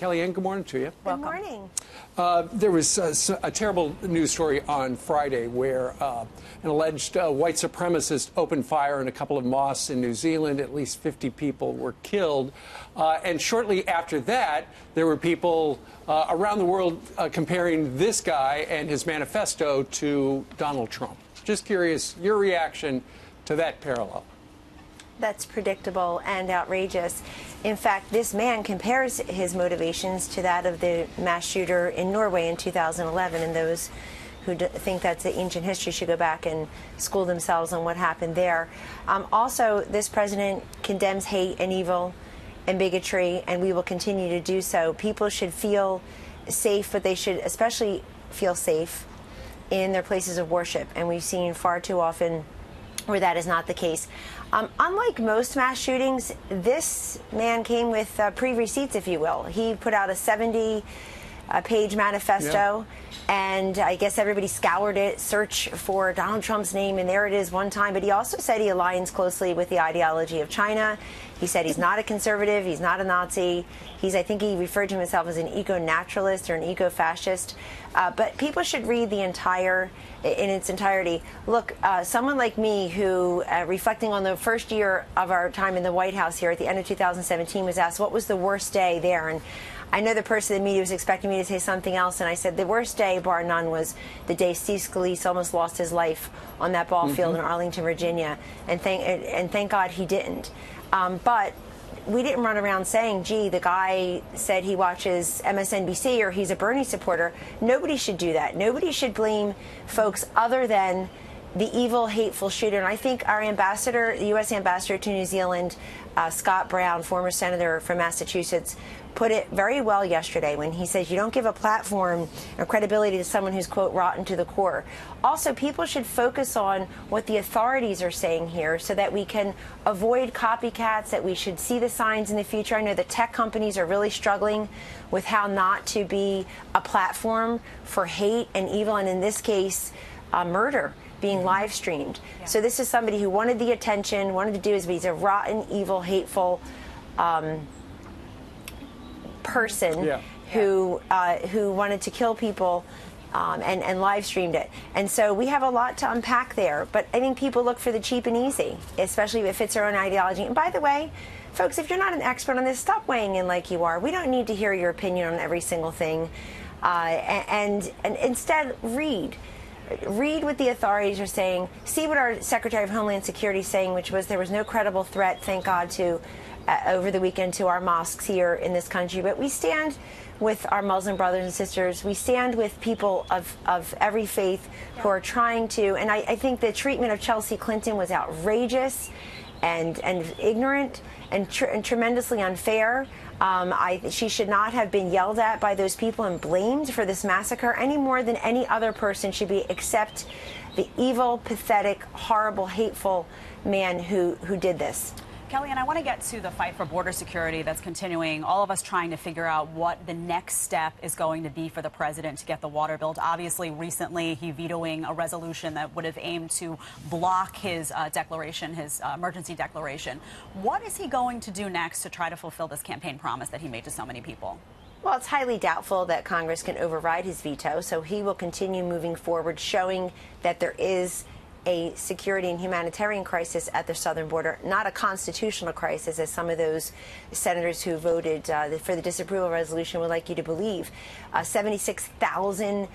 Kellyanne, good morning to you. Good morning. There was a terrible news story on Friday where an alleged white supremacist opened fire in a couple of mosques in New Zealand. At least 50 people were killed. And shortly after that, there were people around the world comparing this guy and his manifesto to Donald Trump. Just curious, your reaction to that parallel. That's predictable and outrageous. In fact, this man compares his motivations to that of the mass shooter in Norway in 2011, and those who think that's the ancient history should go back and school themselves on what happened there. Also, this president condemns hate and evil and bigotry, and we will continue to do so. People should feel safe, but they should especially feel safe in their places of worship, and we've seen far too often where that is not the case. Unlike most mass shootings, this man came with pre-receipts, if you will. He put out a 70-page manifesto, and I guess everybody scoured it, searched for Donald Trump's name, and there it is one time. But he also said he aligns closely with the ideology of China. He said he's not a conservative, he's not a Nazi. I think he referred to himself as an eco-naturalist or an eco-fascist. But people should read the in its entirety. Look, someone like me who, reflecting on the first year of our time in the White House here at the end of 2017, was asked what was the worst day there. And I know the person in the media was expecting me to say something else, and I said the worst day, bar none, was the day Steve Scalise almost lost his life on that ball field in Arlington, Virginia. And thank God he didn't. But we didn't run around saying, gee, the guy said he watches MSNBC or he's a Bernie supporter. Nobody should do that. Nobody should blame folks other than the evil, hateful shooter. And I think our ambassador, the U.S. ambassador to New Zealand, Scott Brown, former senator from Massachusetts, put it very well yesterday when he says you don't give a platform or credibility to someone who's, quote, rotten to the core. Also, people should focus on what the authorities are saying here so that we can avoid copycats, that we should see the signs in the future. I know the tech companies are really struggling with how not to be a platform for hate and evil, and in this case, murder being live streamed. So this is somebody who wanted the attention, wanted to do his, but he's a rotten, evil, hateful person who wanted to kill people and live streamed it. And so we have a lot to unpack there. But I think people look for the cheap and easy, especially if it fits their own ideology. And by the way, folks, if you're not an expert on this, stop weighing in like you are. We don't need to hear your opinion on every single thing. And instead, read what the authorities are saying. See what our Secretary of Homeland Security is saying, which was there was no credible threat, thank God, to over the weekend to our mosques here in this country. But we stand with our Muslim brothers and sisters. We stand with people of every faith who are trying to, and I think the treatment of Chelsea Clinton was outrageous and ignorant and tremendously unfair. She should not have been yelled at by those people and blamed for this massacre any more than any other person should be, except the evil, pathetic, horrible, hateful man who did this. Kellyanne, I want to get to the fight for border security that's continuing. All of us trying to figure out what the next step is going to be for the president to get the water bill. Obviously, recently, he vetoing a resolution that would have aimed to block his declaration, his emergency declaration. What is he going to do next to try to fulfill this campaign promise that he made to so many people? Well, it's highly doubtful that Congress can override his veto, so he will continue moving forward, showing that there is a security and humanitarian crisis at the southern border, not a constitutional crisis, as some of those senators who voted for the disapproval resolution would like you to believe. 76,000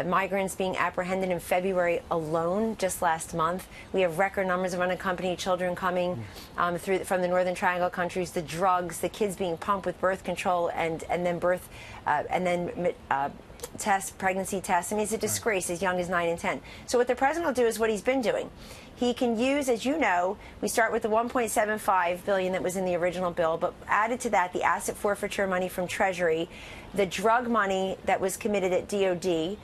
migrants being apprehended in February alone, just last month. We have record numbers of unaccompanied children coming from the Northern Triangle countries. The drugs, the kids being pumped with birth control and then pregnancy tests. I mean, it's a disgrace as young as 9 and 10. So what the president will do is what he's been doing. He can use, as you know, we start with the $1.75 billion that was in the original bill, but added to that the asset forfeiture money from Treasury, the drug money that was committed at DOD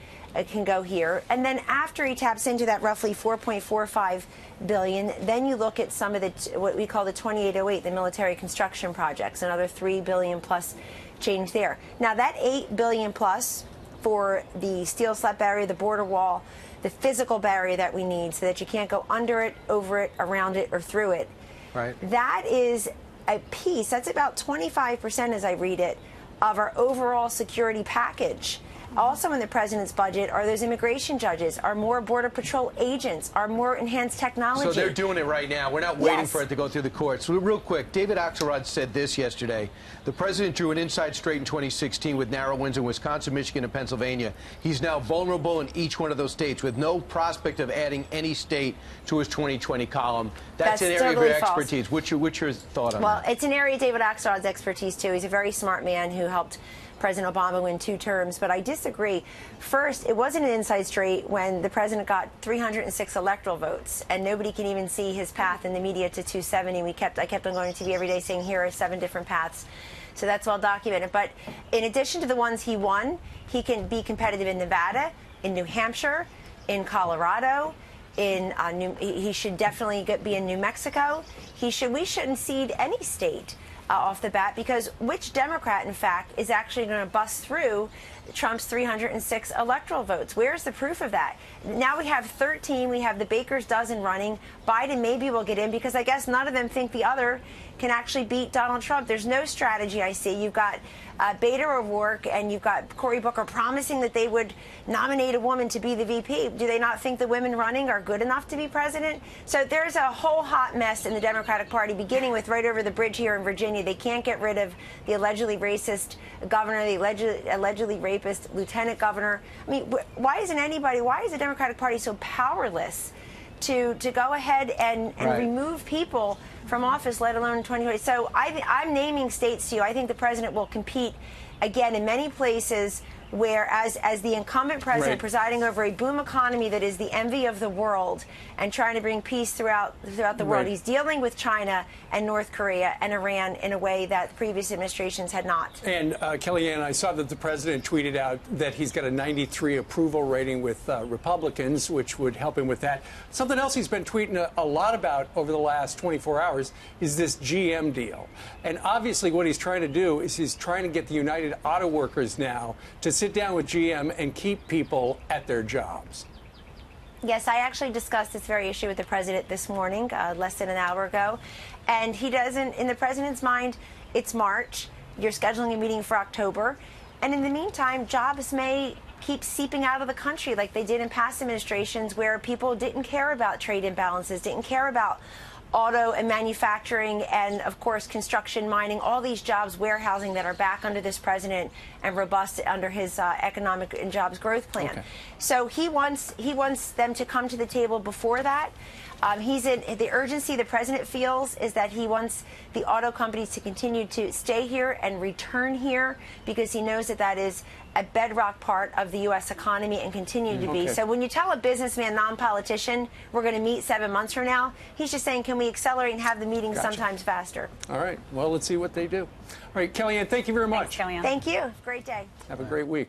can go here. And then after he taps into that roughly $4.45 billion, then you look at some of the what we call the 2808, the military construction projects, another $3 billion plus change there. Now that $8 billion plus for the steel slat barrier, the border wall, the physical barrier that we need so that you can't go under it, over it, around it, or through it. Right. That is a piece, that's about 25% as I read it, of our overall security package. Also in the president's budget are those immigration judges, are more Border Patrol agents, are more enhanced technology. So they're doing it right now. We're not waiting for it to go through the courts. Real quick, David Axelrod said this yesterday. The president drew an inside straight in 2016 with narrow wins in Wisconsin, Michigan, and Pennsylvania. He's now vulnerable in each one of those states with no prospect of adding any state to his 2020 column. That's an area of your expertise. What's your thought on that? Well, it's an area of David Axelrod's expertise, too. He's a very smart man who helped President Obama win 2 terms, but I disagree. First, it wasn't an inside straight when the president got 306 electoral votes, and nobody can even see his path in the media to 270. I kept on going to TV every day saying, here are 7 different paths. So that's well documented. But in addition to the ones he won, he can be competitive in Nevada, in New Hampshire, in Colorado. He should definitely be in New Mexico. We shouldn't cede any state off the bat, because which Democrat, in fact, is actually going to bust through Trump's 306 electoral votes? Where's the proof of that? Now we have 13. We have the baker's dozen running. Biden maybe will get in because I guess none of them think the other can actually beat Donald Trump. There's no strategy I see. You've got Beto O'Rourke and you've got Cory Booker promising that they would nominate a woman to be the VP. Do they not think the women running are good enough to be president? So there's a whole hot mess in the Democratic Party, beginning with right over the bridge here in Virginia. They can't get rid of the allegedly racist governor, the allegedly rapist lieutenant governor. I mean, why is the Democratic Party so powerless to go ahead and remove people from office, let alone in 2020. So I'm naming states to you. I think the president will compete again in many places where, as the incumbent president presiding over a boom economy that is the envy of the world and trying to bring peace throughout the world, he's dealing with China and North Korea and Iran in a way that previous administrations had not. And Kellyanne, I saw that the president tweeted out that he's got a 93 approval rating with Republicans, which would help him with that. Something else he's been tweeting a lot about over the last 24 hours is this GM deal. And obviously what he's trying to do is he's trying to get the United Auto Workers now to sit down with GM and keep people at their jobs. Yes, I actually discussed this very issue with the president this morning, less than an hour ago. And he doesn't, in the president's mind, it's March. You're scheduling a meeting for October. And in the meantime, jobs may keep seeping out of the country like they did in past administrations, where people didn't care about trade imbalances, didn't care about auto and manufacturing and, of course, construction, mining, all these jobs, warehousing that are back under this president and robust under his economic and jobs growth plan. Okay. So he wants them to come to the table before that. The urgency the president feels is that he wants the auto companies to continue to stay here and return here, because he knows that that is a bedrock part of the U.S. economy and continue to be. So when you tell a businessman, non-politician, we're going to meet 7 months from now, he's just saying, can we accelerate and have the meetings sometimes faster? All right. Well, let's see what they do. All right, Kellyanne, thank you very much. Thanks, Kellyanne. Thank you. Great day. Have a great week.